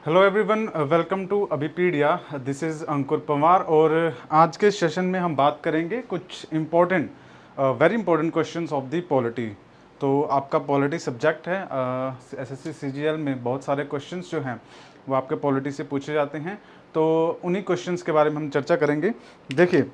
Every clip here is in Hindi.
Hello everyone, welcome to Abhipedia. This is Ankur Pawar और आज के सेशन में हम बात करेंगे कुछ important very important questions of the polity. तो आपका पॉलिटी सब्जेक्ट है, एसएससी सीजीएल में बहुत सारे क्वेश्चंस जो हैं वो आपके पॉलिटी से पूछे जाते हैं। तो उन्हीं क्वेश्चंस के बारे में हम चर्चा करेंगे। देखिए,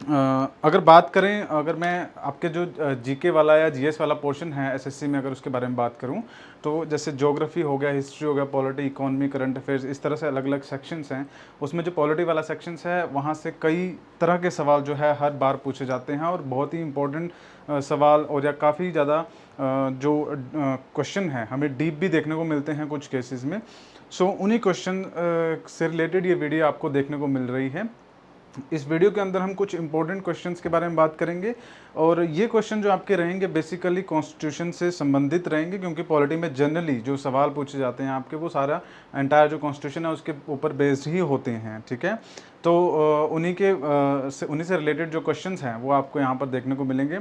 अगर बात करें, अगर मैं आपके जो जीके वाला या जीएस वाला पोर्शन है एसएससी में, अगर उसके बारे में बात करूं, तो जैसे ज्योग्राफी हो गया, हिस्ट्री हो गया, पॉलिटी, इकोनॉमी, करंट अफेयर्स, इस तरह से अलग अलग सेक्शंस हैं। उसमें जो पॉलिटी वाला सेक्शंस है वहाँ से कई तरह के सवाल जो है हर बार पूछे जाते हैं और बहुत ही इंपॉर्टेंट सवाल और या काफ़ी ज़्यादा जो क्वेश्चन है हमें डीप भी देखने को मिलते हैं कुछ केसेस में। सो उन्हीं क्वेश्चन से रिलेटेड ये वीडियो आपको देखने को मिल रही है। इस वीडियो के अंदर हम कुछ इंपॉर्टेंट क्वेश्चंस के बारे में बात करेंगे और ये क्वेश्चन जो आपके रहेंगे बेसिकली कॉन्स्टिट्यूशन से संबंधित रहेंगे, क्योंकि पॉलिटी में जनरली जो सवाल पूछे जाते हैं आपके वो सारा एंटायर जो कॉन्स्टिट्यूशन है उसके ऊपर बेस्ड ही होते हैं। ठीक है, तो उन्हीं से रिलेटेड जो क्वेश्चंस हैं वो आपको यहाँ पर देखने को मिलेंगे।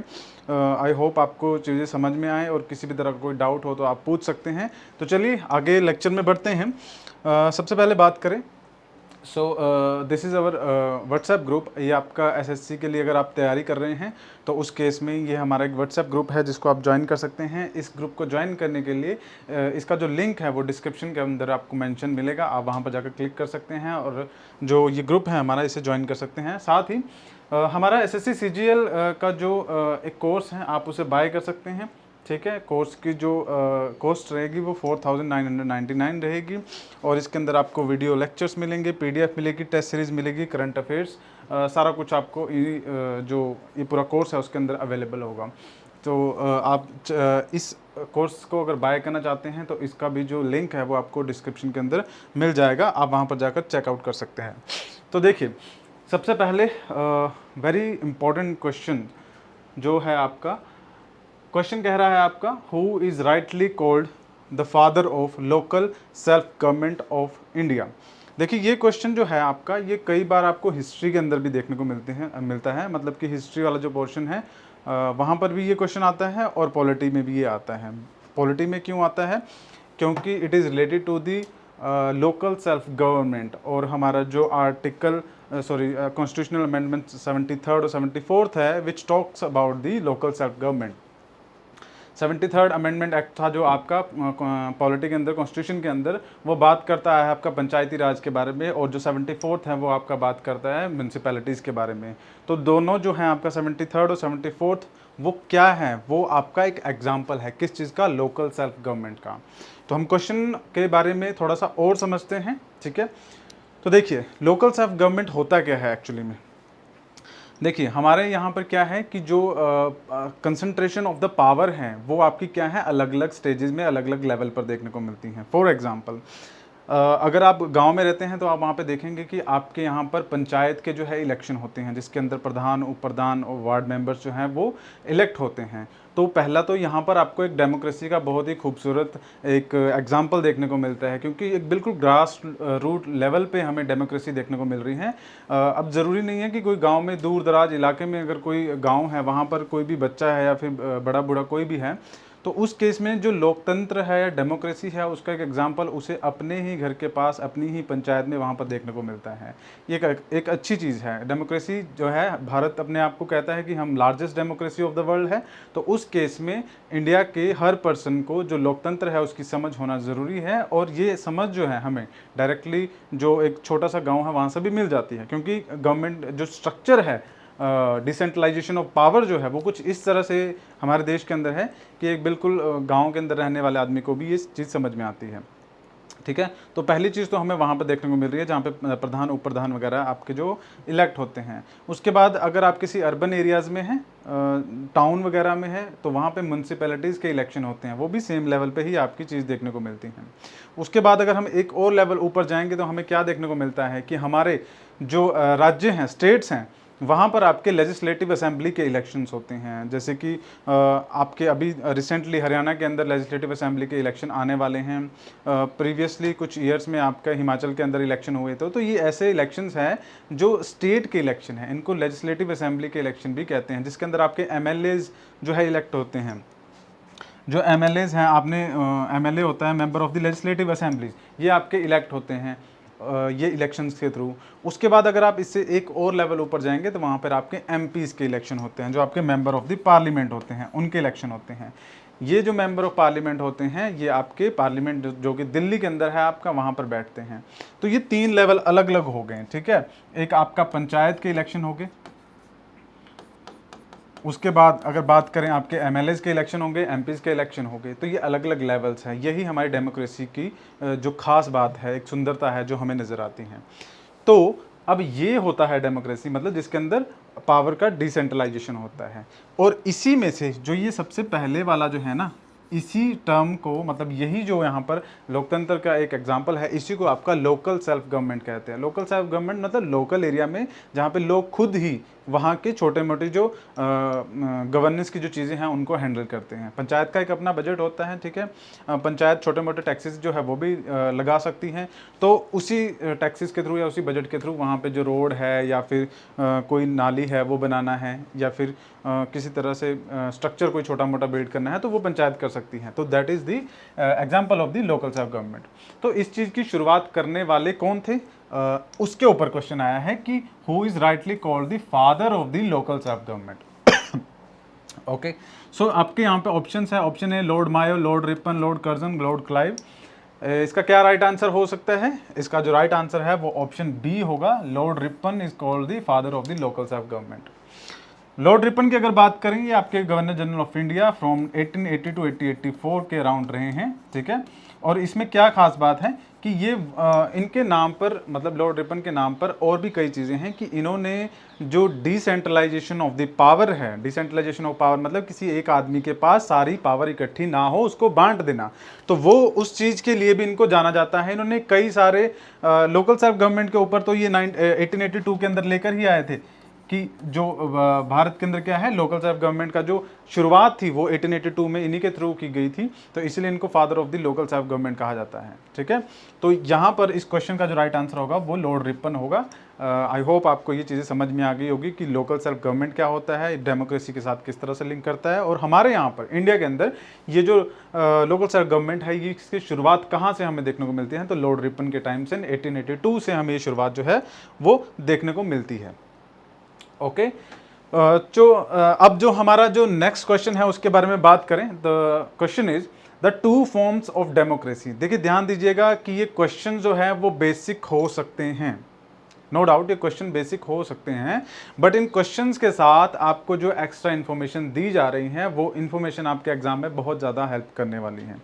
आई होप आपको चीज़ें समझ में आए और किसी भी तरह का कोई डाउट हो तो आप पूछ सकते हैं। तो चलिए आगे लेक्चर में बढ़ते हैं। सबसे पहले बात करें, so this is our WhatsApp group. ये आपका एसएससी के लिए अगर आप तैयारी कर रहे हैं तो उस केस में ये हमारा एक व्हाट्सएप ग्रुप है जिसको आप ज्वाइन कर सकते हैं। इस ग्रुप को ज्वाइन करने के लिए इसका जो लिंक है वो डिस्क्रिप्शन के अंदर आपको मेंशन मिलेगा, आप वहाँ पर जाकर क्लिक कर सकते हैं और जो ये ग्रुप है हमारा इसे ज्वाइन कर सकते हैं। साथ ही हमारा एसएससी सीजीएल का जो एक कोर्स है आप उसे बाय कर सकते हैं। ठीक है, कोर्स की जो कॉस्ट रहेगी वो 4999 रहेगी और इसके अंदर आपको वीडियो लेक्चर्स मिलेंगे, पीडीएफ मिलेगी, टेस्ट सीरीज़ मिलेगी, करंट अफेयर्स, सारा कुछ आपको जो ये पूरा कोर्स है उसके अंदर अवेलेबल होगा। तो आप इस कोर्स को अगर बाय करना चाहते हैं तो इसका भी जो लिंक है वो आपको डिस्क्रिप्शन के अंदर मिल जाएगा, आप वहाँ पर जाकर चेकआउट कर सकते हैं। तो देखिए, सबसे पहले वेरी इंपॉर्टेंट क्वेश्चन जो है आपका, क्वेश्चन कह रहा है आपका, who is rightly called the father of local self government of India. देखिए, ये क्वेश्चन जो है आपका ये कई बार आपको हिस्ट्री के अंदर भी देखने को मिलता है, मतलब कि हिस्ट्री वाला जो पोर्शन है वहाँ पर भी ये क्वेश्चन आता है और पॉलिटी में भी ये आता है। पॉलिटी में क्यों आता है? क्योंकि it is related to the local self government और हमारा जो आर्टिकल कॉन्स्टिट्यूशनल अमेंडमेंट 73rd और 74th है which talks about the local self government. 73rd amendment act था जो आपका पॉलिटी के अंदर, कॉन्स्टिट्यूशन के अंदर, वो बात करता है आपका पंचायती राज के बारे में, और जो 74th है वो आपका बात करता है म्यूनसिपैलिटीज़ के बारे में। तो दोनों जो हैं आपका 73rd और 74th वो क्या है, वो आपका एक एग्जाम्पल है किस चीज़ का? लोकल सेल्फ गवर्नमेंट का। तो हम क्वेश्चन के बारे में थोड़ा सा और समझते हैं। ठीक है, तो देखिए लोकल सेल्फ गवर्नमेंट होता क्या है एक्चुअली में। देखिए, हमारे यहाँ पर क्या है कि जो कंसंट्रेशन ऑफ द पावर है वो आपकी क्या है, अलग अलग स्टेजेस में अलग अलग लेवल पर देखने को मिलती हैं। फॉर एग्जांपल, अगर आप गांव में रहते हैं तो आप वहाँ पे देखेंगे कि आपके यहाँ पर पंचायत के जो है इलेक्शन होते हैं जिसके अंदर प्रधान, उप प्रधान और वार्ड मेंबर्स जो हैं वो इलेक्ट होते हैं। तो पहला तो यहाँ पर आपको एक डेमोक्रेसी का बहुत ही खूबसूरत एक एग्जाम्पल देखने को मिलता है, क्योंकि एक बिल्कुल ग्रास रूट लेवल पे हमें डेमोक्रेसी देखने को मिल रही है। अब ज़रूरी नहीं है कि कोई गांव में, दूर दराज इलाके में अगर कोई गांव है वहाँ पर कोई भी बच्चा है या फिर बड़ा बूढ़ा कोई भी है, तो उस केस में जो लोकतंत्र है या डेमोक्रेसी है उसका एक एग्जाम्पल उसे अपने ही घर के पास, अपनी ही पंचायत में वहाँ पर देखने को मिलता है। ये एक अच्छी चीज़ है। डेमोक्रेसी जो है, भारत अपने आप को कहता है कि हम largest democracy of the world है, तो उस केस में इंडिया के हर पर्सन को जो लोकतंत्र है उसकी समझ होना ज़रूरी है। और ये समझ जो है हमें डायरेक्टली जो एक छोटा सा गाँव है वहाँ से भी मिल जाती है, क्योंकि गवर्नमेंट जो स्ट्रक्चर है, डिसेंट्रलाइजेशन ऑफ पावर जो है वो कुछ इस तरह से हमारे देश के अंदर है कि एक बिल्कुल गांव के अंदर रहने वाले आदमी को भी ये चीज़ समझ में आती है। ठीक है, तो पहली चीज़ तो हमें वहाँ पर देखने को मिल रही है जहाँ पे प्रधान, उप प्रधान वगैरह आपके जो इलेक्ट होते हैं। उसके बाद अगर आप किसी अर्बन एरियाज़ में हैं, टाउन वगैरह में है, तो वहाँ पे म्यूनसिपैलिटीज़ के इलेक्शन होते हैं, वो भी सेम लेवल पे ही आपकी चीज़ देखने को मिलती हैं। उसके बाद अगर हम एक और लेवल ऊपर जाएंगे तो हमें क्या देखने को मिलता है कि हमारे जो राज्य हैं, स्टेट्स हैं, वहाँ पर आपके लेजिस्लेटिव असेंबली के इलेक्शंस होते हैं। जैसे कि आपके अभी रिसेंटली हरियाणा के अंदर लेजिस्लेटिव असेंबली के इलेक्शन आने वाले हैं। प्रीवियसली कुछ ईयर्स में आपका हिमाचल के अंदर इलेक्शन हुए थे। तो ये ऐसे इलेक्शंस हैं जो स्टेट के इलेक्शन हैं, इनको लेजिस्लेटिव असेंबली के इलेक्शन भी कहते हैं, जिसके अंदर आपके एमएलएज जो है इलेक्ट होते हैं। जो एमएलएज हैं, आपने एमएलए होता है member of the legislative assemblies, ये आपके इलेक्ट होते हैं ये इलेक्शंस के थ्रू। उसके बाद अगर आप इससे एक और लेवल ऊपर जाएंगे तो वहाँ पर आपके एमपीज के इलेक्शन होते हैं, जो आपके मेंबर ऑफ द पार्लियामेंट होते हैं, उनके इलेक्शन होते हैं। ये जो मेंबर ऑफ पार्लियामेंट होते हैं ये आपके पार्लियामेंट जो कि दिल्ली के अंदर है आपका, वहाँ पर बैठते हैं। तो ये 3 लेवल अलग अलग हो गए, ठीक है। एक आपका पंचायत के इलेक्शन हो गए, उसके बाद अगर बात करें आपके एमएलएज के इलेक्शन होंगे, एमपीज के इलेक्शन होंगे। तो ये अलग अलग लेवल्स हैं। यही हमारी डेमोक्रेसी की जो खास बात है, एक सुंदरता है जो हमें नज़र आती है। तो अब ये होता है डेमोक्रेसी, मतलब जिसके अंदर पावर का डिसेंट्रलाइजेशन होता है। और इसी में से जो ये सबसे पहले वाला जो है ना, इसी टर्म को, मतलब यही जो यहाँ पर लोकतंत्र का एक एग्जाम्पल है, इसी को आपका लोकल सेल्फ गवर्नमेंट कहते हैं। लोकल सेल्फ गवर्नमेंट मतलब लोकल एरिया में जहाँ पे लोग खुद ही वहाँ के छोटे मोटे जो गवर्नेंस की जो चीज़ें हैं उनको हैंडल करते हैं। पंचायत का एक अपना बजट होता है, ठीक है। पंचायत छोटे मोटे टैक्सेस जो है वो भी लगा सकती हैं। तो उसी टैक्सेस के थ्रू या उसी बजट के थ्रू वहाँ पे जो रोड है या फिर कोई नाली है वो बनाना है, या फिर किसी तरह से स्ट्रक्चर कोई छोटा मोटा बिल्ड करना है, तो वो पंचायत कर सकती हैं। तो that is the example of the local self government. तो इस चीज़ की शुरुआत करने वाले कौन थे, उसके ऊपर क्वेश्चन आया है कि who is rightly called the father of the local self government. Okay, so आपके यहाँ पे ऑप्शंस है। Option A Lord Mayo, Lord Ripon, Lord Curzon, Lord Clive. इसका क्या राइट आंसर हो सकता है? इसका जो राइट आंसर है वो ऑप्शन बी होगा, Lord Ripon is called the father of the local self government. Lord Ripon की अगर बात करें, ये आपके governor general of India from 1880 to 1884 के अराउंड रहे हैं, ठीक है। और इसमें क्या खास बात है कि ये इनके नाम पर, मतलब लॉर्ड रिपन के नाम पर और भी कई चीज़ें हैं कि इन्होंने जो डिसेंट्रलाइजेशन ऑफ द पावर है, डिसेंट्रलाइजेशन ऑफ पावर मतलब किसी एक आदमी के पास सारी पावर इकट्ठी ना हो, उसको बांट देना, तो वो उस चीज़ के लिए भी इनको जाना जाता है। इन्होंने कई सारे लोकल सेल्फ गवर्नमेंट के ऊपर तो ये 1882 के अंदर लेकर ही आए थे कि जो भारत के अंदर क्या है, लोकल सेल्फ गवर्नमेंट का जो शुरुआत थी वो 1882 में इन्हीं के थ्रू की गई थी। तो इसलिए इनको father of the local self government कहा जाता है, ठीक है। तो यहाँ पर इस क्वेश्चन का जो राइट आंसर होगा वो लॉर्ड रिपन होगा। आई होप आपको ये चीज़ें समझ में आ गई होगी कि लोकल सेल्फ गवर्नमेंट क्या होता है, डेमोक्रेसी के साथ किस तरह से लिंक करता है। और हमारे यहाँ पर इंडिया के अंदर ये जो लोकल सेल्फ गवर्नमेंट है, ये इसकी शुरुआत कहाँ से हमें देखने को मिलती है? तो लॉर्ड रिपन के टाइम से 1882 से हमें ये शुरुआत जो है वो देखने को मिलती है। ओके, अब जो हमारा जो नेक्स्ट क्वेश्चन है उसके बारे में बात करें। The question is the two forms of democracy. देखिए ध्यान दीजिएगा कि ये क्वेश्चन जो है वो बेसिक हो सकते हैं, नो डाउट ये क्वेश्चन बेसिक हो सकते हैं, बट इन क्वेश्चंस के साथ आपको जो एक्स्ट्रा इन्फॉर्मेशन दी जा रही है वो इन्फॉर्मेशन आपके एग्जाम में बहुत ज़्यादा हेल्प करने वाली है।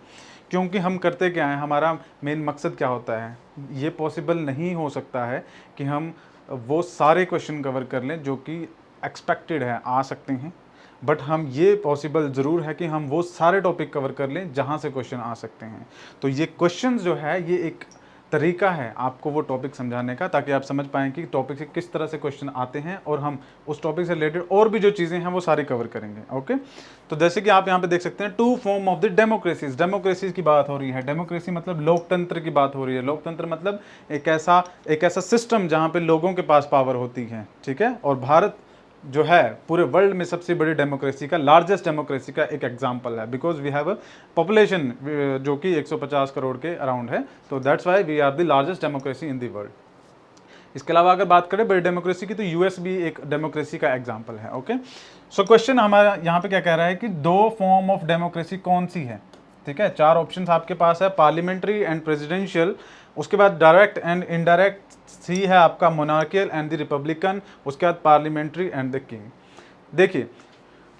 क्योंकि हम करते क्या है, हमारा मेन मकसद क्या होता है, ये पॉसिबल नहीं हो सकता है कि हम वो सारे क्वेश्चन कवर कर लें जो कि एक्सपेक्टेड है, आ सकते हैं, बट हम ये पॉसिबल ज़रूर है कि हम वो सारे टॉपिक कवर कर लें जहाँ से क्वेश्चन आ सकते हैं। तो ये क्वेश्चन जो है ये एक तरीका है आपको वो टॉपिक समझाने का, ताकि आप समझ पाएँ कि टॉपिक से किस तरह से क्वेश्चन आते हैं और हम उस टॉपिक से रिलेटेड और भी जो चीज़ें हैं वो सारी कवर करेंगे। ओके, तो जैसे कि आप यहाँ पे देख सकते हैं, two form of the democracies. Democracies की बात हो रही है। डेमोक्रेसी मतलब लोकतंत्र की बात हो रही है। लोकतंत्र मतलब एक ऐसा सिस्टम जहाँ पे लोगों के पास पावर होती है, ठीक है। और भारत जो है पूरे वर्ल्ड में सबसे बड़ी डेमोक्रेसी का, लार्जेस्ट डेमोक्रेसी का एक एग्जांपल है, because we have a population जो कि 150 करोड़ के अराउंड है। तो that's why we are the largest democracy in the world. इसके अलावा अगर बात करें बड़ी डेमोक्रेसी की, तो यूएस भी एक डेमोक्रेसी का एग्जांपल है। ओके, सो क्वेश्चन हमारा यहाँ पे क्या कह रहा है कि दो फॉर्म ऑफ डेमोक्रेसी कौन सी है, ठीक है। 4 ऑप्शंस आपके पास है, पार्लियामेंट्री एंड प्रेसिडेंशियल, उसके बाद डायरेक्ट एंड इनडायरेक्ट, सी है आपका मोनार्कियल एंड द रिपब्लिकन, उसके बाद पार्लियामेंट्री एंड द किंग। देखिए,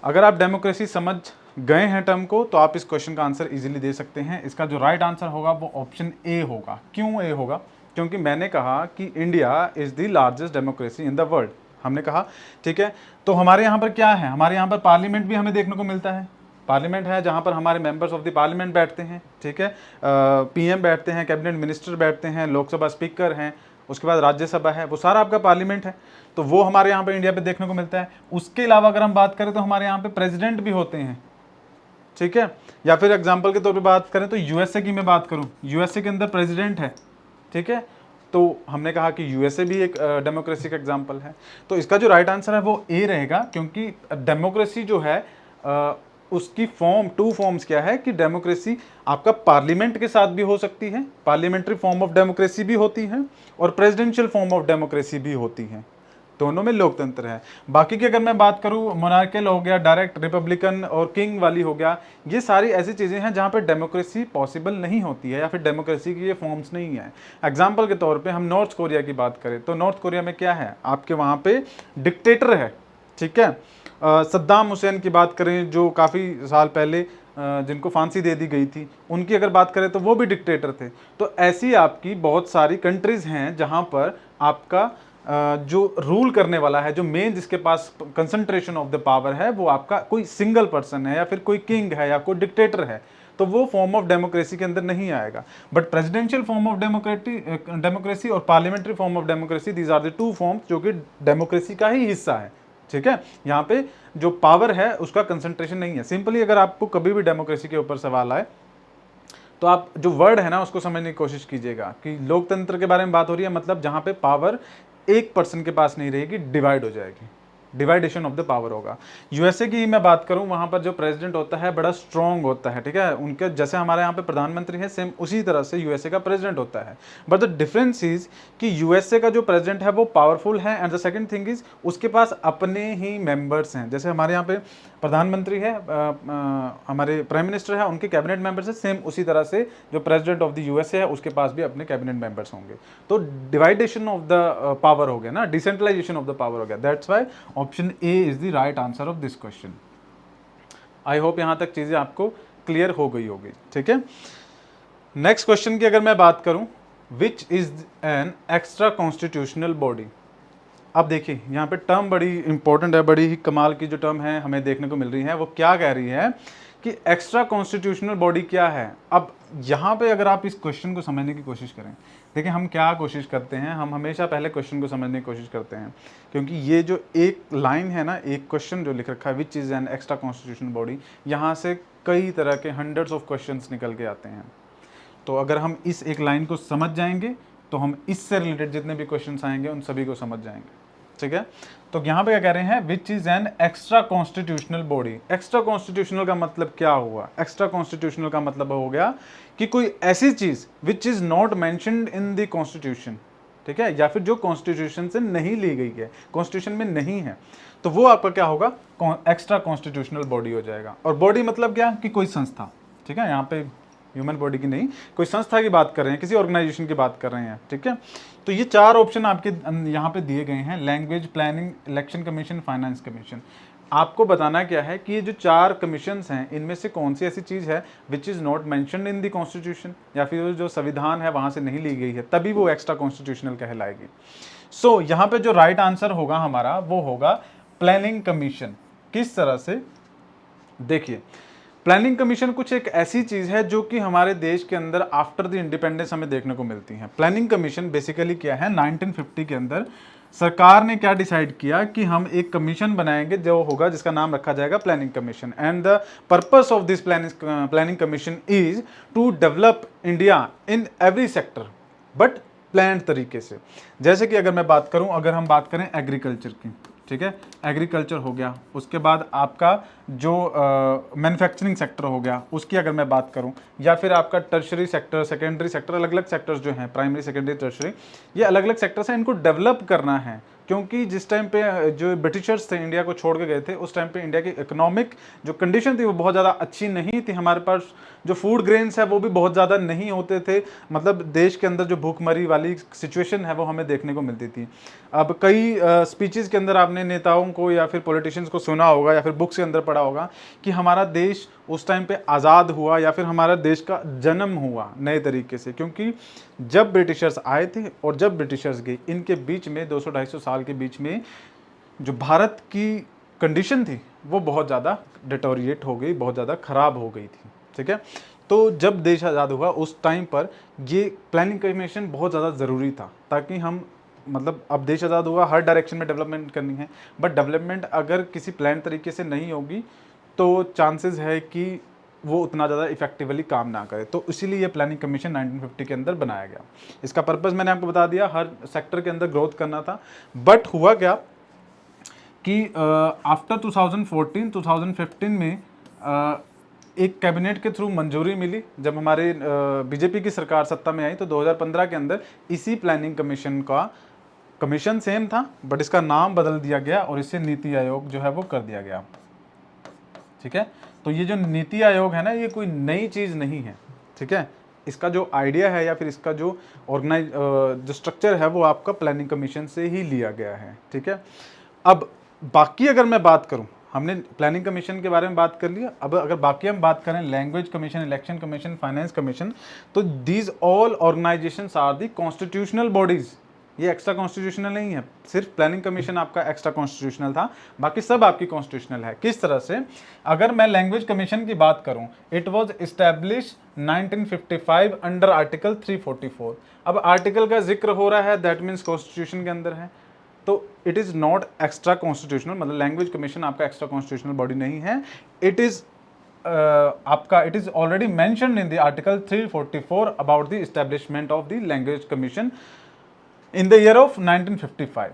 अगर आप डेमोक्रेसी समझ गए हैं टर्म को, तो आप इस क्वेश्चन का आंसर इजीली दे सकते हैं। इसका जो राइट आंसर होगा वो ऑप्शन ए होगा। क्यों ए होगा? क्योंकि मैंने कहा कि India is the largest democracy in the world, हमने कहा, ठीक है। तो हमारे यहाँ पर क्या है, हमारे यहाँ पर पार्लियामेंट भी हमें देखने को मिलता है। पार्लियामेंट है जहाँ पर हमारे मेंबर्स ऑफ द पार्लियामेंट बैठते हैं, ठीक है। पीएम बैठते हैं, कैबिनेट मिनिस्टर बैठते हैं, लोकसभा स्पीकर हैं, उसके बाद राज्यसभा है, वो सारा आपका पार्लियामेंट है। तो वो हमारे यहाँ पे इंडिया पे देखने को मिलता है। उसके अलावा अगर हम बात करें तो हमारे यहाँ पे प्रेसिडेंट भी होते हैं, ठीक है। या फिर एग्जाम्पल के तौर पे बात करें तो यूएसए की मैं बात करूँ, यूएसए के अंदर प्रेसिडेंट है, ठीक है। तो हमने कहा कि यूएसए भी एक डेमोक्रेसी का एग्जाम्पल है। तो इसका जो राइट आंसर है वो ए रहेगा, क्योंकि डेमोक्रेसी जो है उसकी फॉर्म, टू फॉर्म्स क्या है कि डेमोक्रेसी आपका पार्लियामेंट के साथ भी हो सकती है, पार्लियामेंट्री फॉर्म ऑफ डेमोक्रेसी भी होती है, और प्रेसिडेंशियल फॉर्म ऑफ डेमोक्रेसी भी होती है। दोनों में लोकतंत्र है। बाकी की अगर मैं बात करूं, मोनार्कियल हो गया, डायरेक्ट रिपब्लिकन और किंग वाली हो गया, ये सारी ऐसी चीजें हैं जहां पे डेमोक्रेसी पॉसिबल नहीं होती है, या फिर डेमोक्रेसी की ये फॉर्म्स नहीं है। एग्जाम्पल के तौर पे हम नॉर्थ कोरिया की बात करें तो नॉर्थ कोरिया में क्या है, आपके वहां पे डिक्टेटर है, ठीक है। सद्दाम हुसैन की बात करें जो काफ़ी साल पहले जिनको फांसी दे दी गई थी, उनकी अगर बात करें तो वो भी डिक्टेटर थे। तो ऐसी आपकी बहुत सारी कंट्रीज़ हैं जहां पर आपका जो रूल करने वाला है, जो मेन जिसके पास कंसंट्रेशन ऑफ द पावर है, वो आपका कोई सिंगल पर्सन है, या फिर कोई किंग है, या कोई डिक्टेटर है, तो वो फॉर्म ऑफ डेमोक्रेसी के अंदर नहीं आएगा। But presidential form of democracy और parliamentary form of democracy, these are the two forms जो कि डेमोक्रेसी का ही हिस्सा है, ठीक है। यहाँ पे जो पावर है उसका कंसंट्रेशन नहीं है। सिंपली अगर आपको कभी भी डेमोक्रेसी के ऊपर सवाल आए तो आप जो वर्ड है ना उसको समझने की कोशिश कीजिएगा कि लोकतंत्र के बारे में बात हो रही है, मतलब जहां पे पावर एक पर्सन के पास नहीं रहेगी, डिवाइड हो जाएगी, डिवाइडेशन ऑफ द पावर होगा। यूएसए की मैं बात करूं, वहां पर जो प्रेसिडेंट होता है बड़ा स्ट्रांग होता है, ठीक है। उनके जैसे हमारे यहाँ पे प्रधानमंत्री है, सेम उसी तरह से यूएसए का प्रेसिडेंट होता है। बट द डिफरेंस इज कि यूएसए का जो प्रेसिडेंट है वो पावरफुल है, and the second thing is उसके पास अपने ही मेंबर्स हैं। जैसे हमारे यहाँ पे प्रधानमंत्री है, हमारे प्राइम मिनिस्टर है, उनके कैबिनेट मेंबर्स है, सेम उसी तरह से जो प्रेसिडेंट ऑफ द यूएसए है उसके पास भी अपने कैबिनेट मेंबर्स होंगे। तो डिवाइडेशन ऑफ द पावर हो गया ना, डिसेंट्रलाइजेशन ऑफ द पावर हो गया। That's why option A is the right answer of this question. I hope यहां तक चीजें आपको क्लियर हो गई होगी, ठीक है। नेक्स्ट क्वेश्चन की अगर मैं बात करूं, which is an extra constitutional body. अब देखिए यहाँ पे टर्म बड़ी इंपॉर्टेंट है, बड़ी ही कमाल की जो टर्म है हमें देखने को मिल रही है। वो क्या कह रही है कि एक्स्ट्रा कॉन्स्टिट्यूशनल बॉडी क्या है। अब यहाँ पे अगर आप इस क्वेश्चन को समझने की कोशिश करें, देखिए हम क्या कोशिश करते हैं, हम हमेशा पहले क्वेश्चन को समझने की कोशिश करते हैं, क्योंकि ये जो एक लाइन है ना, एक क्वेश्चन जो लिख रखा है which is an extra constitutional body, यहाँ से कई तरह के हंड्रेड्स ऑफ क्वेश्चन निकल के आते हैं। तो अगर हम इस एक लाइन को समझ जाएंगे तो हम इससे रिलेटेड जितने भी क्वेश्चन आएंगे उन सभी को समझ जाएंगे, ठीक है। तो यहां पे क्या कह रहे हैं, which is an extra constitutional body. Extra constitutional का मतलब क्या हुआ, एक्स्ट्रा कॉन्स्टिट्यूशनल का मतलब हो गया कि कोई ऐसी चीज which is not mentioned in the constitution, ठीक है, या फिर जो कॉन्स्टिट्यूशन से नहीं ली गई है, कॉन्स्टिट्यूशन में नहीं है, तो वो आपका क्या होगा, एक्स्ट्रा कॉन्स्टिट्यूशनल बॉडी हो जाएगा। और बॉडी मतलब क्या कि कोई संस्था, ठीक है, यहाँ पे ह्यूमन बॉडी की नहीं, कोई संस्था की बात कर रहे हैं, किसी ऑर्गेनाइजेशन की बात कर रहे हैं, ठीक है। तो ये चार ऑप्शन आपके यहाँ पे दिए गए हैं, language, planning, election commission, finance commission. आपको बताना क्या है कि ये जो चार कमीशंस हैं इनमें से कौन सी ऐसी चीज़ है which is not mentioned in the constitution, या फिर जो संविधान है वहाँ से नहीं ली गई है, तभी वो एक्स्ट्रा कॉन्स्टिट्यूशनल कहलाएगी। सो यहाँ पे जो राइट आंसर होगा हमारा वो होगा प्लानिंग कमीशन। किस तरह से, देखिए प्लानिंग कमीशन कुछ एक ऐसी चीज है जो कि हमारे देश के अंदर आफ्टर द इंडिपेंडेंस हमें देखने को मिलती है। प्लानिंग कमीशन बेसिकली क्या है, 1950 के अंदर सरकार ने क्या डिसाइड किया कि हम एक कमीशन बनाएंगे जो होगा, जिसका नाम रखा जाएगा planning commission. And the purpose of this planning commission is to develop India in every sector but plan तरीके से। जैसे कि अगर मैं बात करूं, अगर हम बात करें एग्रीकल्चर की, ठीक है, एग्रीकल्चर हो गया, उसके बाद आपका जो मैन्युफैक्चरिंग सेक्टर हो गया उसकी अगर मैं बात करूं, या फिर आपका टर्शरी सेक्टर, सेकेंडरी सेक्टर, अलग अलग सेक्टर्स जो हैं, प्राइमरी, सेकेंडरी, टर्शरी, ये अलग अलग सेक्टर्स हैं, इनको डेवलप करना है। क्योंकि जिस टाइम पे जो ब्रिटिशर्स थे इंडिया को छोड़ के गए थे, उस टाइम पे इंडिया की इकोनॉमिक जो कंडीशन थी वो बहुत ज़्यादा अच्छी नहीं थी। हमारे पास जो फूड ग्रेन्स है वो भी बहुत ज़्यादा नहीं होते थे, मतलब देश के अंदर जो भूखमरी वाली सिचुएशन है वो हमें देखने को मिलती थी। अब कई स्पीचेस के अंदर आपने नेताओं को या फिर पॉलिटिशियंस को सुना होगा, या फिर बुक्स के अंदर पढ़ा होगा कि हमारा देश उस टाइम पे आज़ाद हुआ, या फिर हमारा देश का जन्म हुआ नए तरीके से, क्योंकि जब ब्रिटिशर्स आए थे और जब ब्रिटिशर्स गए, इनके बीच में 200-250 साल के बीच में जो भारत की कंडीशन थी वो बहुत ज़्यादा डिटोरिएट हो गई, बहुत ज़्यादा ख़राब हो गई थी, ठीक है। तो जब देश आज़ाद हुआ उस टाइम पर ये प्लानिंग कमीशन बहुत ज़्यादा ज़रूरी था, ताकि हम, मतलब अब देश आज़ाद हुआ, हर डायरेक्शन में डेवलपमेंट करनी है, बट डेवलपमेंट अगर किसी प्लान तरीके से नहीं होगी तो चांसेस है कि वो उतना ज़्यादा इफेक्टिवली काम ना करे। तो इसीलिए ये प्लानिंग कमीशन 1950 के अंदर बनाया गया। इसका पर्पस मैंने आपको बता दिया, हर सेक्टर के अंदर ग्रोथ करना था। बट हुआ क्या कि आफ्टर 2014-2015 में एक कैबिनेट के थ्रू मंजूरी मिली जब हमारे बीजेपी की सरकार सत्ता में आई, तो 2015 के अंदर इसी प्लानिंग कमीशन का, कमीशन सेम था बट इसका नाम बदल दिया गया और इसे नीति आयोग जो है वो कर दिया गया। ठीक है, तो ये जो नीति आयोग है ना, ये कोई नई चीज़ नहीं है। ठीक है, इसका जो आइडिया है या फिर इसका जो जो स्ट्रक्चर है वो आपका प्लानिंग कमीशन से ही लिया गया है। ठीक है, अब बाकी अगर मैं बात करूं, हमने प्लानिंग कमीशन के बारे में बात कर लिया, अब अगर बाकी हम बात करें language commission, election commission, finance commission, तो these all organisations are the constitutional bodies. ये एक्स्ट्रा कॉन्स्टिट्यूशनल नहीं है, सिर्फ प्लानिंग कमीशन आपका एक्स्ट्रा कॉन्स्टिट्यूशनल था, बाकी सब आपकी कॉन्स्टिट्यूशनल है। किस तरह से, अगर मैं लैंग्वेज कमीशन की बात करूं, it was establish 1955 under article 344। अब आर्टिकल का जिक्र हो रहा है, दैट मीन्स कॉन्स्टिट्यूशन के अंदर है, तो it is not extra constitutional, मतलब लैंग्वेज कमीशन आपका एक्स्ट्रा कॉन्स्टिट्यूशनल बॉडी नहीं है। इट इज़ आपका it is already mentioned in the article 344 about the establishment of the language commission in the year of 1955।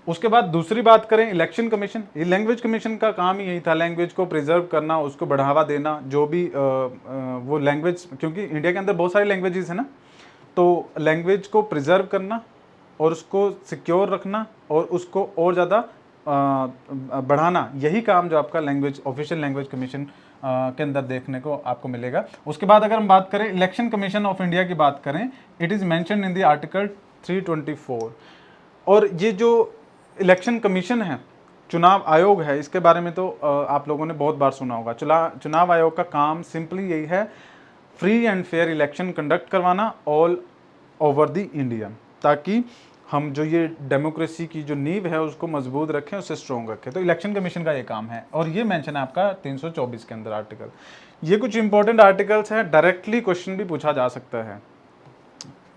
उसके बाद दूसरी बात करें इलेक्शन कमीशन, ये लैंग्वेज कमीशन का काम ही यही था, लैंग्वेज को प्रिजर्व करना, उसको बढ़ावा देना, जो भी वो लैंग्वेज, क्योंकि इंडिया के अंदर बहुत सारी लैंग्वेजेस है ना, तो लैंग्वेज को प्रिजर्व करना और उसको सिक्योर रखना और उसको और ज़्यादा बढ़ाना, यही काम जो आपका लैंग्वेज ऑफिशियल लैंग्वेज कमीशन के अंदर देखने को आपको मिलेगा। उसके बाद अगर हम बात करें इलेक्शन कमीशन ऑफ इंडिया की बात करें, it is mentioned in the article 324। और ये जो इलेक्शन कमीशन है, चुनाव आयोग है, इसके बारे में तो आप लोगों ने बहुत बार सुना होगा। चुनाव आयोग का काम सिंपली यही है, free and fair election conduct करवाना ऑल ओवर द इंडिया, ताकि हम जो ये डेमोक्रेसी की जो नींव है उसको मजबूत रखें, उसे स्ट्रॉन्ग रखें। तो इलेक्शन कमीशन का ये काम है और ये मेंशन है आपका 324 के अंदर आर्टिकल। ये कुछ इंपॉर्टेंट आर्टिकल्स हैं, डायरेक्टली क्वेश्चन भी पूछा जा सकता है।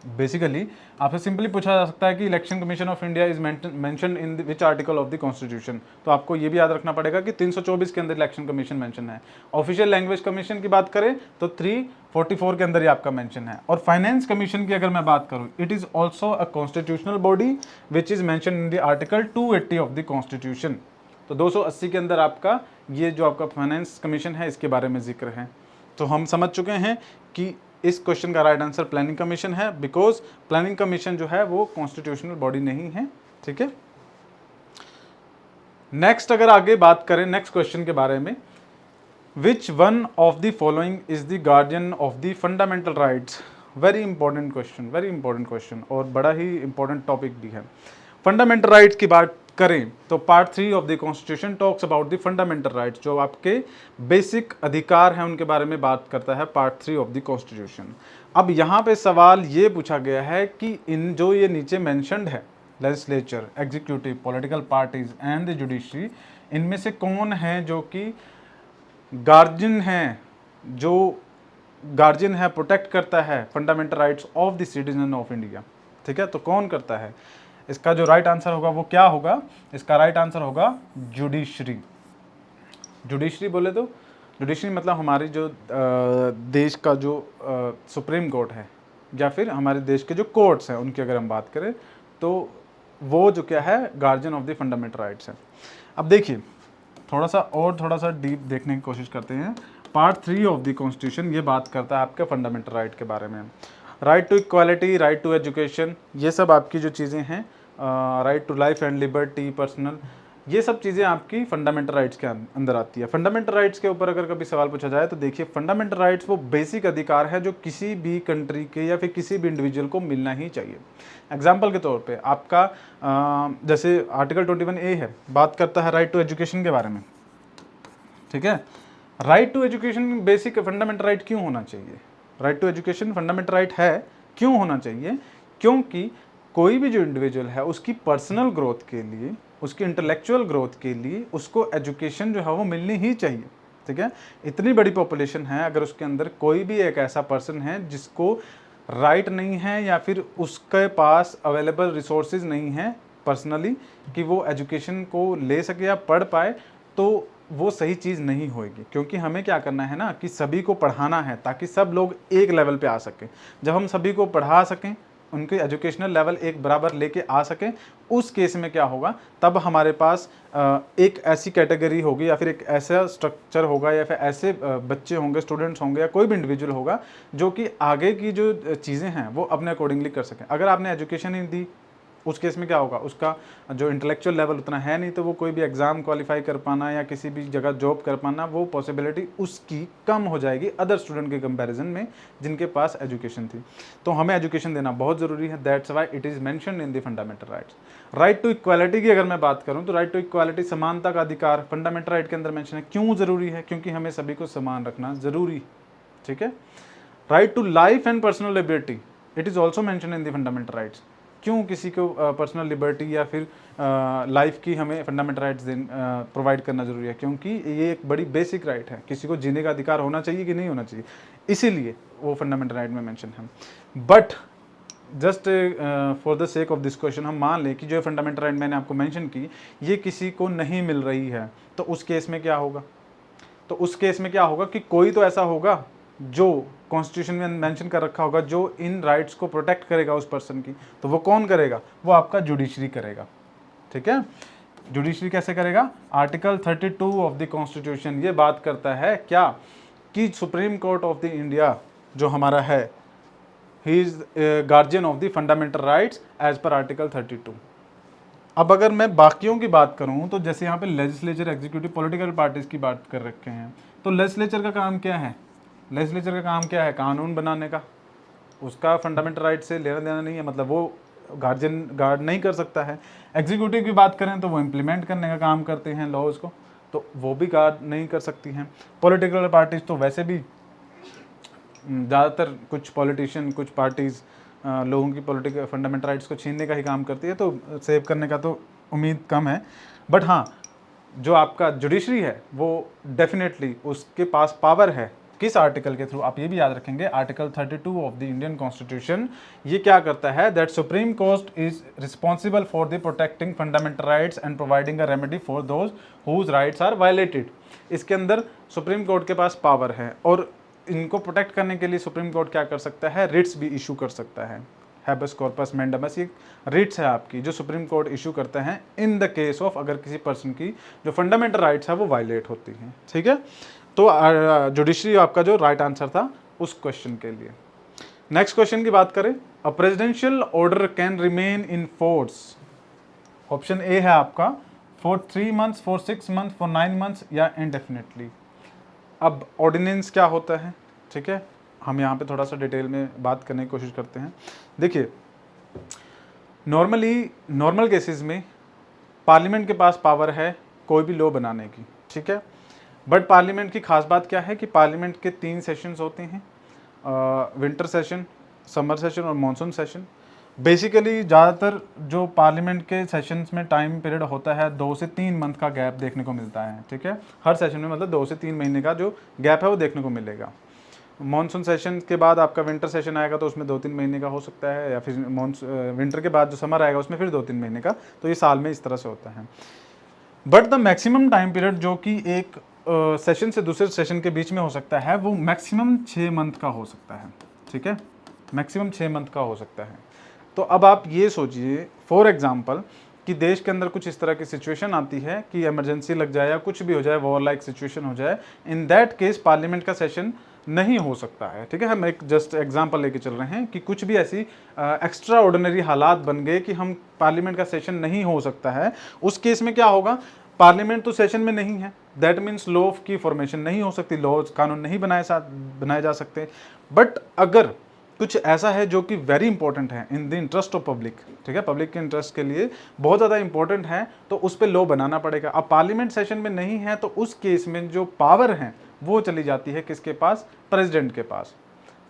बेसिकली आपसे सिंपली पूछा जा सकता है कि election commission of India is mentioned in which article of the constitution, तो आपको ये भी याद रखना पड़ेगा कि 324 के अंदर इलेक्शन कमीशन मेंशन है। ऑफिशियल लैंग्वेज कमीशन की बात करें तो 344 के अंदर ही आपका मेंशन है। और फाइनेंस कमीशन की अगर मैं बात करूं, it is also a constitutional body which is mention in the article 280 of the constitution. तो 280 के अंदर आपका ये जो आपका फाइनेंस कमीशन है, इसके बारे में जिक्र है। तो हम समझ चुके हैं कि इस क्वेश्चन का राइट आंसर प्लानिंग कमीशन है, बिकॉज प्लानिंग कमीशन जो है वो कॉन्स्टिट्यूशनल बॉडी नहीं है। ठीक है, नेक्स्ट अगर आगे बात करें नेक्स्ट क्वेश्चन के बारे में, which one of the following is the guardian of the fundamental rights. Very important question, very important question और बड़ा ही इंपॉर्टेंट टॉपिक भी है। फंडामेंटल राइट्स की बात करें तो part 3 of the constitution talks about the fundamental rights, जो आपके बेसिक अधिकार हैं उनके बारे में बात करता है पार्ट 3 ऑफ द कॉन्स्टिट्यूशन। अब यहाँ पे सवाल ये पूछा गया है कि इन जो ये नीचे मेंशन्ड है, legislature, executive, political parties and the judiciary, इनमें से कौन है जो कि गार्जियन है, जो गार्जियन है, प्रोटेक्ट करता है fundamental rights of the citizen of India. ठीक है, तो कौन करता है? इसका जो राइट आंसर होगा वो क्या होगा? इसका राइट आंसर होगा जुडिशरी। जुडिशरी बोले तो जुडिशरी मतलब हमारी जो देश का जो सुप्रीम कोर्ट है या फिर हमारे देश के जो कोर्ट्स हैं उनकी अगर हम बात करें तो वो जो क्या है, guardian of the fundamental rights है। अब देखिए थोड़ा सा डीप देखने की कोशिश करते हैं। पार्ट 3 ऑफ द कॉन्स्टिट्यूशन ये बात करता है आपके फंडामेंटल राइट के बारे में। Right to equality, right to education, ये सब आपकी जो चीज़ें हैं, right to life and liberty, personal, ये सब चीज़ें आपकी फंडामेंटल राइट्स के अंदर आती है। फंडामेंटल राइट्स के ऊपर अगर कभी सवाल पूछा जाए तो देखिए, फंडामेंटल राइट्स वो बेसिक अधिकार है जो किसी भी कंट्री के या फिर किसी भी इंडिविजुअल को मिलना ही चाहिए। एग्जाम्पल के तौर पे आपका जैसे आर्टिकल 21A है, बात करता है राइट टू एजुकेशन के बारे में। ठीक है, right to education basic fundamental right क्यों होना चाहिए? Right to education fundamental right है, क्यों होना चाहिए? क्योंकि कोई भी जो इंडिविजुअल है उसकी पर्सनल ग्रोथ के लिए, उसकी इंटेलेक्चुअल ग्रोथ के लिए उसको एजुकेशन जो है वो मिलनी ही चाहिए। ठीक है, इतनी बड़ी पॉपुलेशन है, अगर उसके अंदर कोई भी एक ऐसा पर्सन है जिसको राइट नहीं है या फिर उसके पास अवेलेबल रिसोर्सेज नहीं है पर्सनली कि वो एजुकेशन को ले सके या पढ़ पाए, तो वो सही चीज़ नहीं होएगी। क्योंकि हमें क्या करना है ना कि सभी को पढ़ाना है ताकि सब लोग एक लेवल पे आ सकें। जब हम सभी को पढ़ा सकें, उनके एजुकेशनल लेवल एक बराबर लेके आ सकें, उस केस में क्या होगा, तब हमारे पास एक ऐसी कैटेगरी होगी या फिर एक ऐसा स्ट्रक्चर होगा या फिर ऐसे बच्चे होंगे, स्टूडेंट्स होंगे या कोई भी इंडिविजुअल होगा जो कि आगे की जो चीज़ें हैं वो अपने अकॉर्डिंगली कर सकें। अगर आपने एजुकेशन ही दी, उस केस में क्या होगा, उसका जो इंटेलेक्चुअल लेवल उतना है नहीं, तो वो कोई भी एग्ज़ाम क्वालिफाई कर पाना या किसी भी जगह जॉब कर पाना, वो पॉसिबिलिटी उसकी कम हो जाएगी अदर स्टूडेंट के कंपैरिजन में जिनके पास एजुकेशन थी। तो हमें एजुकेशन देना बहुत ज़रूरी है, that's why it is mentioned in the fundamental rights. Right to equality की अगर मैं बात करूँ तो राइट टू इक्वालिटी, समानता का अधिकार, फंडामेंटल राइट के अंदर मेंशन है। क्यों ज़रूरी है? क्योंकि हमें सभी को समान रखना ज़रूरी, ठीक है। Right to life and personal liberty, it is also mention in the fundamental rights. क्यों किसी को पर्सनल लिबर्टी या फिर लाइफ की हमें फंडामेंटल राइट्स प्रोवाइड करना जरूरी है? क्योंकि ये एक बड़ी बेसिक राइट है, किसी को जीने का अधिकार होना चाहिए कि नहीं होना चाहिए, इसीलिए वो फंडामेंटल राइट में मेंशन है। But just for the sake of this question हम मान लें कि जो फंडामेंटल राइट मैंने आपको मेंशन की ये किसी को नहीं मिल रही है, तो उस केस में क्या होगा? तो उस केस में क्या होगा कि कोई तो ऐसा होगा जो कॉन्स्टिट्यूशन में मेंशन कर रखा होगा जो इन राइट्स को प्रोटेक्ट करेगा उस पर्सन की। तो वो कौन करेगा? वो आपका जुडिशरी करेगा, ठीक है। जुडिशरी कैसे करेगा? आर्टिकल 32 ऑफ द कॉन्स्टिट्यूशन ये बात करता है क्या कि supreme court of the India जो हमारा है, he is guardian of the fundamental rights as per article 32। अब अगर मैं बाकियों की बात करूं तो जैसे यहाँ पे लेजिस्लेचर, एग्जीक्यूटिव, पॉलिटिकल पार्टीज की बात कर रखे हैं, तो लेजिस्लेचर का काम क्या है? लेजिस्लेचर का काम क्या है? कानून बनाने का। उसका फंडामेंटल राइट से लेना देना नहीं है, मतलब वो गार्ड नहीं कर सकता है। एग्जीक्यूटिव की बात करें तो वो इम्प्लीमेंट करने का काम करते हैं लॉज को, तो वो भी गार्ड नहीं कर सकती हैं। पॉलिटिकल पार्टीज तो वैसे भी ज़्यादातर कुछ पॉलिटिशियन, कुछ पार्टीज़ लोगों की पॉलिटिकल फंडामेंटल राइट्स को छीनने का ही काम करती है, तो सेव करने का तो उम्मीद कम है। बट हाँ, जो आपका जुडिशरी है वो डेफिनेटली उसके पास पावर है। किस आर्टिकल के थ्रू? आप ये भी याद रखेंगे, article 32 of the Indian constitution ये क्या करता है? That supreme court is responsible for the protecting fundamental rights and providing a remedy for those whose rights are violated. इसके अंदर सुप्रीम कोर्ट के पास पावर है और इनको प्रोटेक्ट करने के लिए सुप्रीम कोर्ट क्या कर सकता है? रिट्स भी इशू कर सकता है। हैबस कॉर्पस मैंडेमस ये रिट्स है आपकी जो सुप्रीम कोर्ट इशू करते हैं इन द केस ऑफ अगर किसी पर्सन की जो फंडामेंटल राइट्स है वो वायलेट होती हैं, ठीक है। तो जुडिशरी आपका जो राइट आंसर था उस क्वेश्चन के लिए। नेक्स्ट क्वेश्चन की बात करें, अ presidential order can remain in force. Option A है आपका for 3 months, for 6 months, for 9 months या इंडेफिनेटली। अब ऑर्डिनेंस क्या होता है, ठीक है, हम यहाँ पे थोड़ा सा डिटेल में बात करने की कोशिश करते हैं। देखिए, नॉर्मल केसेस में पार्लियामेंट के पास पावर है कोई भी लॉ बनाने की, ठीक है। बट पार्लियामेंट की खास बात क्या है कि पार्लियामेंट के 3 सेशंस होते हैं, विंटर सेशन, समर सेशन और मॉनसून सेशन। बेसिकली ज़्यादातर जो पार्लियामेंट के सेशंस में टाइम पीरियड होता है 2 से 3 मंथ का गैप देखने को मिलता है, ठीक है। हर सेशन में मतलब 2 से 3 महीने का जो गैप है वो देखने को मिलेगा। मॉनसून सेशन के बाद आपका विंटर सेशन आएगा तो उसमें 2-3 महीने का हो सकता है, या फिर विंटर के बाद जो समर आएगा उसमें फिर 2-3 महीने का। तो ये साल में इस तरह से होता है। But the maximum time period जो कि एक सेशन से दूसरे सेशन के बीच में हो सकता है वो मैक्सिमम 6 मंथ का हो सकता है, ठीक है। मैक्सिमम 6 मंथ का हो सकता है। तो अब आप ये सोचिए फॉर एग्जांपल कि देश के अंदर कुछ इस तरह की सिचुएशन आती है कि इमरजेंसी लग जाए या कुछ भी हो जाए, वॉर लाइक सिचुएशन हो जाए, इन दैट केस पार्लियामेंट का सेशन नहीं हो सकता है, ठीक है। हम एक जस्ट एग्जांपल लेके चल रहे हैं कि कुछ भी ऐसी एक्स्ट्रा ऑर्डिनरी हालात बन गए कि हम पार्लियामेंट का सेशन नहीं हो सकता है। उस केस में क्या होगा? पार्लियामेंट तो सेशन में नहीं है, दैट मीन्स लॉ की फॉर्मेशन नहीं हो सकती, लॉज कानून नहीं बनाए जा सकते। बट अगर कुछ ऐसा है जो कि वेरी इंपॉर्टेंट है in the interest of public, ठीक है, पब्लिक के इंटरेस्ट के लिए बहुत ज़्यादा इंपॉर्टेंट है, तो उस पर लॉ बनाना पड़ेगा। अब पार्लियामेंट सेशन में नहीं है तो उस केस में जो पावर है वो चली जाती है किसके पास? प्रेसिडेंट के पास,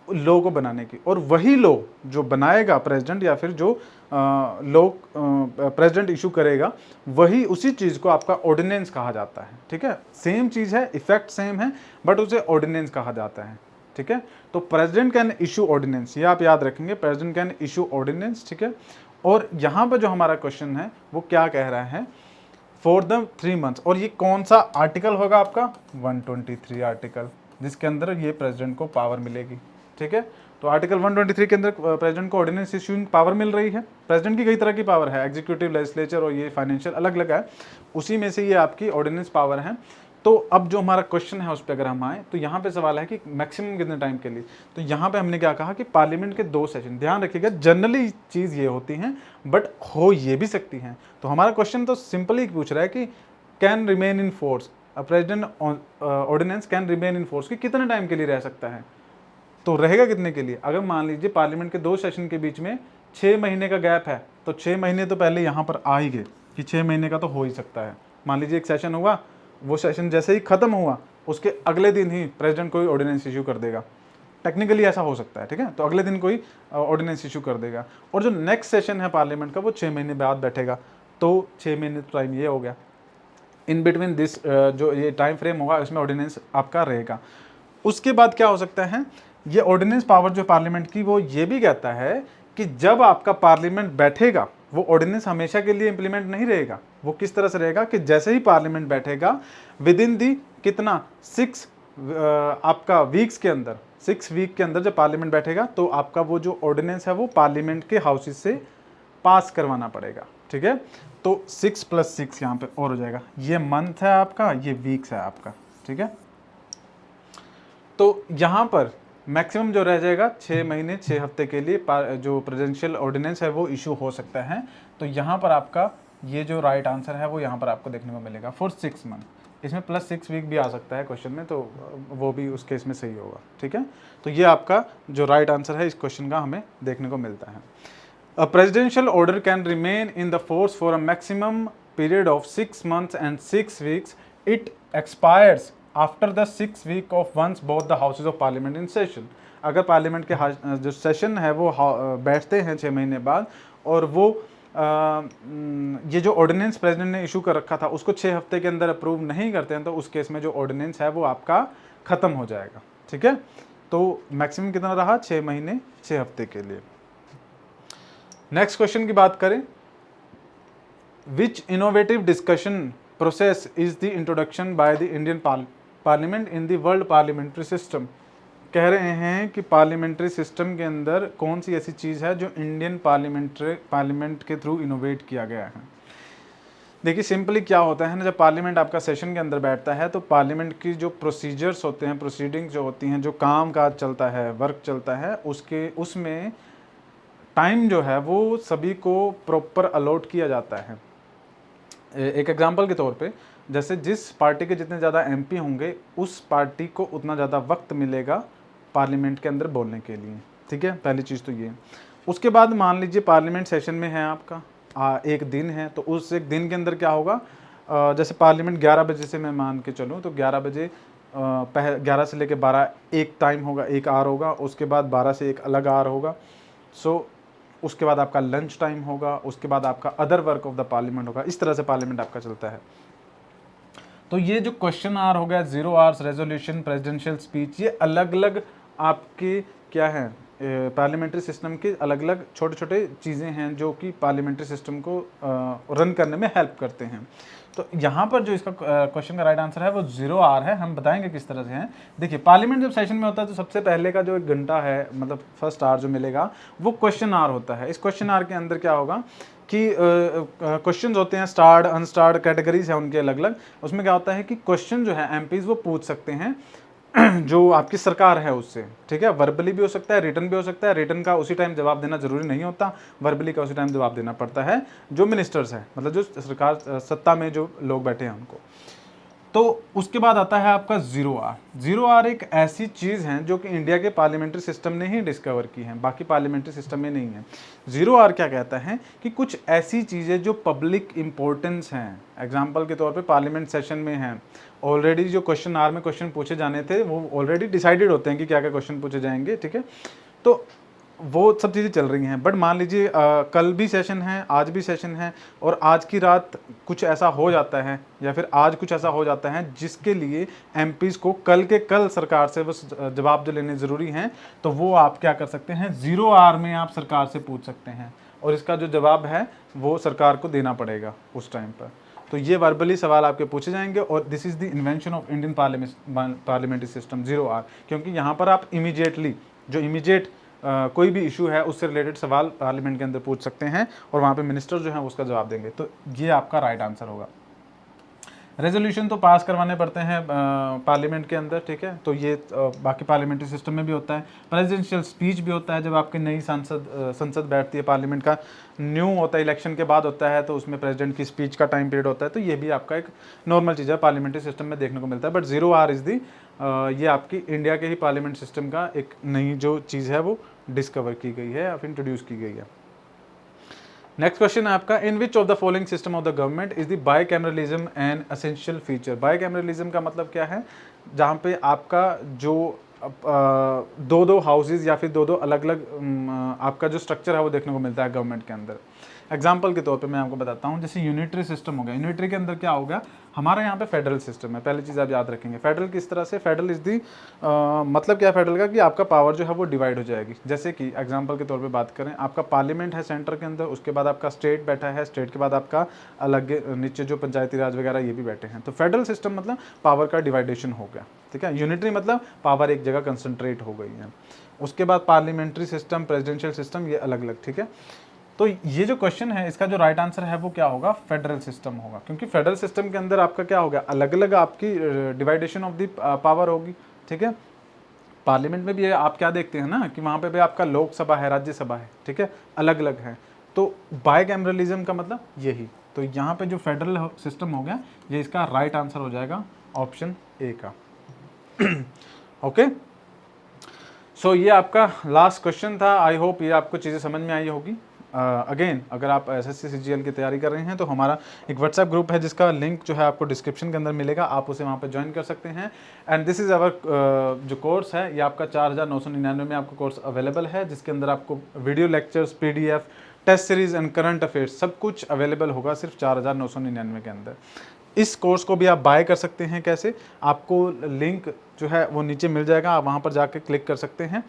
लॉ को बनाने की। और वही लॉ जो बनाएगा प्रेसिडेंट या फिर जो लॉ प्रेसिडेंट इशू करेगा, वही उसी चीज़ को आपका ऑर्डिनेंस कहा जाता है, ठीक है। सेम चीज़ है, इफेक्ट सेम है, बट उसे ऑर्डिनेंस कहा जाता है, ठीक है। तो प्रेसिडेंट कैन इशू ऑर्डिनेंस, ये आप याद रखेंगे, प्रेसिडेंट कैन इशू ऑर्डिनेंस, ठीक है। और यहाँ पर जो हमारा क्वेश्चन है वो क्या कह रहा है? For the 3 months. और ये कौन सा आर्टिकल होगा आपका? 123 आर्टिकल, जिसके अंदर ये प्रेसिडेंट को पावर मिलेगी, ठीक है। तो तो आर्टिकल 123 के अंदर प्रेसिडेंट को ऑर्डिनेंस इश्यूइंग पावर मिल रही है। प्रेसिडेंट की कई तरह की पावर है, एग्जीक्यूटिव, लेजिस्लेचर और ये फाइनेंशियल अलग अलग है, उसी में से ये आपकी ऑर्डिनेंस पावर है। तो अब जो हमारा क्वेश्चन है उस पर अगर हम आए तो यहाँ पे सवाल है कि मैक्सिमम कितने टाइम के लिए। तो यहाँ पे हमने क्या कहा कि पार्लियामेंट के 2 सेशन, ध्यान रखिएगा जनरली चीज़ ये होती हैं बट हो ये भी सकती हैं। तो हमारा क्वेश्चन तो सिंपली पूछ रहा है कि can remain in force president ordinance can remain in force, कि कितने टाइम के लिए रह सकता है, तो रहेगा कितने के लिए। अगर मान लीजिए पार्लियामेंट के 2 सेशन के बीच में 6 महीने का गैप है तो 6 महीने तो पहले यहाँ पर आ ही गए कि 6 महीने का तो हो ही सकता है। मान लीजिए एक सेशन हुआ, वो सेशन जैसे ही खत्म हुआ उसके अगले दिन ही प्रेसिडेंट कोई ऑर्डिनेंस इशू कर देगा, टेक्निकली ऐसा हो सकता है, ठीक है। तो अगले दिन कोई ऑर्डिनेंस इशू कर देगा और जो नेक्स्ट सेशन है पार्लियामेंट का वो 6 महीने बाद बैठेगा, तो 6 महीने टाइम ये हो गया। इन बिटवीन दिस जो ये टाइम फ्रेम होगा उसमें ऑर्डिनेंस आपका रहेगा। उसके बाद क्या हो सकता है, ये ऑर्डिनेंस पावर जो पार्लियामेंट की वो ये भी कहता है कि जब आपका पार्लियामेंट बैठेगा वो ऑर्डिनेंस हमेशा के लिए इंप्लीमेंट नहीं रहेगा। वो किस तरह से रहेगा कि जैसे ही पार्लियामेंट बैठेगा विद इन दी कितना 6 आपका वीक्स के अंदर, 6 वीक के अंदर जब पार्लियामेंट बैठेगा तो आपका वो जो ऑर्डिनेंस है वो पार्लियामेंट के हाउसेस से पास करवाना पड़ेगा, ठीक है। तो 6 + 6 यहाँ पे और हो जाएगा, ये मंथ है आपका, ये वीक्स है आपका, ठीक है। तो यहाँ पर मैक्सिमम जो रह जाएगा 6 महीने 6 हफ्ते के लिए जो प्रेसिडेंशियल ऑर्डिनेंस है वो इशू हो सकता है। तो यहाँ पर आपका ये जो राइट आंसर है वो यहाँ पर आपको देखने को मिलेगा फॉर 6 मंथ। इसमें +6 वीक भी आ सकता है क्वेश्चन में, तो वो भी उस केस में सही होगा, ठीक है। तो ये आपका जो राइट आंसर है इस क्वेश्चन का हमें देखने को मिलता है। A presidential order can remain in the force for a maximum period of 6 months and 6 weeks. It expires after the 6 week of once both the houses of parliament in session. अगर पार्लियामेंट के जो सेशन है वो बैठते हैं 6 महीने बाद और वो ये जो ऑर्डिनेंस प्रेसिडेंट ने इशू कर रखा था उसको 6 हफ्ते के अंदर अप्रूव नहीं करते हैं, तो उस केस में जो ऑर्डिनेंस है वो आपका ख़त्म हो जाएगा, ठीक है। तो मैक्सिमम कितना रहा, 6 महीने 6 हफ्ते के लिए। नेक्स्ट क्वेश्चन की बात करें, which innovative discussion process is the introduction by the Indian parliament in the world parliamentary system. कह रहे हैं कि पार्लियामेंट्री सिस्टम के अंदर कौन सी ऐसी चीज़ है जो इंडियन पार्लियामेंट के थ्रू इनोवेट किया गया है। देखिए सिंपली क्या होता है ना, जब पार्लियामेंट आपका सेशन के अंदर बैठता है तो पार्लियामेंट की जो प्रोसीजर्स होते हैं, प्रोसीडिंग्स जो होती हैं, जो काम काज चलता है, वर्क चलता है, उसमें टाइम जो है वो सभी को प्रॉपर अलॉट किया जाता है। एक एग्जांपल के तौर पे, जैसे जिस पार्टी के जितने ज़्यादा एमपी होंगे उस पार्टी को उतना ज़्यादा वक्त मिलेगा पार्लियामेंट के अंदर बोलने के लिए, ठीक है। पहली चीज़ तो ये। उसके बाद मान लीजिए पार्लियामेंट सेशन में है आपका एक दिन है, तो उस एक दिन के अंदर क्या होगा, जैसे पार्लियामेंट 11 बजे से मैं मान के चलूँ तो 11 बजे 11 से लेकर 12 एक टाइम होगा, एक आवर होगा, उसके बाद 12 से एक अलग आवर होगा। सो उसके बाद आपका लंच टाइम होगा, उसके बाद आपका other work of the parliament होगा। इस तरह से पार्लियामेंट आपका चलता है। तो ये जो क्वेश्चन आवर हो गया, 0 आवर्स, रेजोल्यूशन, प्रेसिडेंशियल स्पीच, ये अलग अलग आपके क्या है पार्लियामेंट्री सिस्टम के अलग अलग छोटे छोटे चीज़ें हैं जो कि पार्लियामेंट्री सिस्टम को रन करने में हेल्प करते हैं। तो यहाँ पर जो इसका क्वेश्चन का राइट आंसर है वो 0 आवर है। हम बताएंगे किस तरह से हैं। देखिए पार्लियामेंट जब सेशन में होता है तो सबसे पहले का जो 1 घंटा है, मतलब फर्स्ट आवर जो मिलेगा वो क्वेश्चन आवर होता है। इस क्वेश्चन आवर के अंदर क्या होगा कि क्वेश्चन होते हैं, स्टार्ड अनस्टार्ड कैटेगरीज है उनके अलग अलग। उसमें क्या होता है कि क्वेश्चन जो है एमपीज वो पूछ सकते हैं जो आपकी सरकार है उससे, ठीक है। वर्बली भी हो सकता है, रिटन भी हो सकता है। रिटन का उसी टाइम जवाब देना जरूरी नहीं होता, वर्बली का उसी टाइम जवाब देना पड़ता है जो मिनिस्टर्स हैं, मतलब जो सरकार सत्ता में जो लोग बैठे हैं उनको। तो उसके बाद आता है आपका 0 आवर। 0 आवर एक ऐसी चीज़ है जो कि इंडिया के पार्लियामेंट्री सिस्टम ने ही डिस्कवर की है, बाकी पार्लियामेंट्री सिस्टम में नहीं है। 0 आवर क्या कहता है कि कुछ ऐसी चीज़ें जो पब्लिक इंपॉर्टेंस हैं, एग्जाम्पल के तौर पे पार्लियामेंट सेशन में हैं, ऑलरेडी जो क्वेश्चन आवर में क्वेश्चन पूछे जाने थे वो ऑलरेडी डिसाइडेड होते हैं कि क्या क्या क्वेश्चन पूछे जाएंगे, ठीक है। तो वो सब चीज़ें चल रही हैं। बट मान लीजिए कल भी सेशन है, आज भी सेशन है, और आज की रात कुछ ऐसा हो जाता है या फिर आज कुछ ऐसा हो जाता है जिसके लिए एमपीज़ को कल के कल सरकार से बस जवाब जो लेने ज़रूरी हैं, तो वो आप क्या कर सकते हैं, 0 आवर में आप सरकार से पूछ सकते हैं और इसका जो जवाब है वो सरकार को देना पड़ेगा उस टाइम पर। तो ये वर्बली सवाल आपके पूछे जाएंगे और this is the invention of Indian parliamentary system 0 hour, क्योंकि यहाँ पर आप इमीडिएटली जो इमीडिएट कोई भी इशू है उससे रिलेटेड सवाल पार्लियामेंट के अंदर पूछ सकते हैं और वहाँ पे मिनिस्टर जो है उसका जवाब देंगे। तो ये आपका राइट आंसर होगा। रेजोल्यूशन तो पास करवाने पड़ते हैं पार्लियामेंट के अंदर, ठीक है, तो ये बाकी पार्लियामेंट्री सिस्टम में भी होता है। प्रेसिडेंशियल स्पीच भी होता है जब आपकी नई संसद बैठती है, पार्लियामेंट का न्यू होता है, इलेक्शन के बाद होता है, तो उसमें प्रेसिडेंट की स्पीच का टाइम पीरियड होता है। तो ये भी आपका एक नॉर्मल चीज़ है, पार्लियामेंट्री सिस्टम में देखने को मिलता है। बट 0 आवर इज़ दी ये आपकी इंडिया के ही पार्लियामेंट सिस्टम का एक नई जो चीज़ है वो डिस्कवर की गई है या फिर इंट्रोड्यूस की गई है। नेक्स्ट क्वेश्चन है आपका, in which of the following system of the government is the bicameralism an essential feature. Bicameralism का मतलब क्या है, जहाँ पे आपका जो दो दो हाउसेज या फिर दो दो अलग अलग आपका जो स्ट्रक्चर है वो देखने को मिलता है गवर्नमेंट के अंदर। एग्जाम्पल के तौर पे मैं आपको बताता हूँ, जैसे यूनिटरी सिस्टम हो गया। यूनिटरी के अंदर क्या होगा, हमारे यहाँ पे फेडरल सिस्टम है। पहली चीज़ आप याद रखेंगे, फेडरल किस तरह से, फेडरल इज दी मतलब क्या है फेडरल का, कि आपका पावर जो है वो डिवाइड हो जाएगी। जैसे कि एग्जाम्पल के तौर पे बात करें, आपका पार्लियामेंट है सेंटर के अंदर, उसके बाद आपका स्टेट बैठा है, स्टेट के बाद आपका अलग नीचे जो पंचायती राज वगैरह ये भी बैठे हैं। तो फेडरल सिस्टम मतलब पावर का डिवाइडेशन हो गया, ठीक है। यूनिटरी मतलब पावर एक जगह कंसंट्रेट हो गई है। उसके बाद पार्लियामेंट्री सिस्टम, प्रेसिडेंशियल सिस्टम, ये अलग अलग, ठीक है। तो ये जो क्वेश्चन है इसका जो राइट आंसर है वो क्या होगा, फेडरल सिस्टम होगा, क्योंकि फेडरल सिस्टम के अंदर आपका क्या होगा, अलग अलग आपकी डिवाइडेशन ऑफ द पावर होगी, ठीक है। पार्लियामेंट में भी आप क्या देखते हैं ना कि वहाँ पे भी आपका लोकसभा है, राज्यसभा है, ठीक है, अलग अलग है। तो बाइकैमरलिज्म का मतलब यही, तो यहाँ पे जो फेडरल सिस्टम हो गया ये इसका राइट आंसर हो जाएगा ऑप्शन ए का। ओके, सो ये आपका लास्ट क्वेश्चन था। आई होप ये आपको चीज़ें समझ में आई होगी। अगेन अगर आप SSC CGL की तैयारी कर रहे हैं तो हमारा एक व्हाट्सएप ग्रुप है जिसका लिंक जो है आपको डिस्क्रिप्शन के अंदर मिलेगा, आप उसे वहाँ पर ज्वाइन कर सकते हैं। एंड दिस इज़ अवर जो कोर्स है ये आपका 4999 में आपको कोर्स अवेलेबल है, जिसके अंदर आपको video lectures, PDF, test series and current affairs सब कुछ अवेलेबल होगा सिर्फ 4999 के अंदर। इस कोर्स को भी आप बाय कर सकते हैं। कैसे, आपको लिंक जो है वो नीचे मिल जाएगा, आप वहाँ पर जाकर क्लिक कर सकते हैं।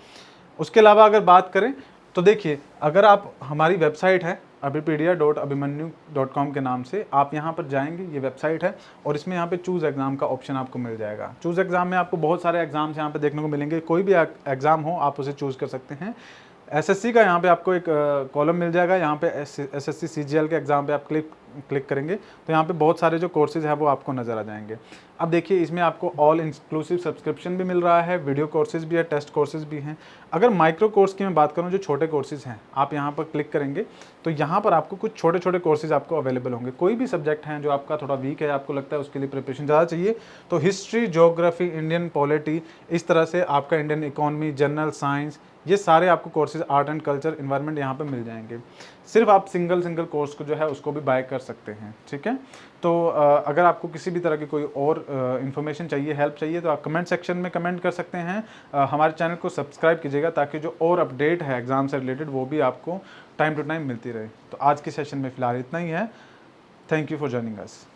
उसके अलावा अगर बात करें तो देखिए, अगर आप हमारी वेबसाइट है abhipedia.abhimanyu.com के नाम से, आप यहाँ पर जाएंगे, ये वेबसाइट है और इसमें यहाँ पे चूज़ एग्ज़ाम का ऑप्शन आपको मिल जाएगा। चूज़ एग्ज़ाम में आपको बहुत सारे एग्ज़ाम्स यहाँ पे देखने को मिलेंगे, कोई भी एग्ज़ाम हो आप उसे चूज़ कर सकते हैं। SSC का यहाँ पे आपको एक कॉलम मिल जाएगा, यहाँ पे SSC CGL के एग्ज़ाम पे आप क्लिक करेंगे तो यहाँ पे बहुत सारे जो कोर्सेज़ हैं वो आपको नज़र आ जाएंगे। अब देखिए, इसमें आपको ऑल इंक्लूसिव सब्सक्रिप्शन भी मिल रहा है, वीडियो कोर्सेज भी है, टेस्ट कोर्सेज भी हैं। अगर माइक्रो कोर्स की मैं बात करूँ, जो छोटे कोर्सेज हैं, आप यहाँ पर क्लिक करेंगे तो यहाँ पर आपको कुछ छोटे छोटे कोर्सेज आपको अवेलेबल होंगे। कोई भी सब्जेक्ट हैं जो आपका थोड़ा वीक है, आपको लगता है उसके लिए प्रिपरेशन ज़्यादा चाहिए, तो हिस्ट्री, ज्योग्राफी, इंडियन पॉलिटी, इस तरह से आपका इंडियन इकोनॉमी, जनरल साइंस, ये सारे आपको courses, art and culture, environment यहाँ पे मिल जाएंगे। सिर्फ आप सिंगल कोर्स को जो है उसको भी बाय कर सकते हैं, ठीक है। तो अगर आपको किसी भी तरह की कोई और इन्फॉर्मेशन चाहिए, हेल्प चाहिए, तो आप कमेंट सेक्शन में कमेंट कर सकते हैं। हमारे चैनल को सब्सक्राइब कीजिएगा ताकि जो और अपडेट है एग्ज़ाम से रिलेटेड वो भी आपको टाइम टू टाइम मिलती रहे। तो आज के सेशन में फ़िलहाल इतना ही है। Thank you for joining us.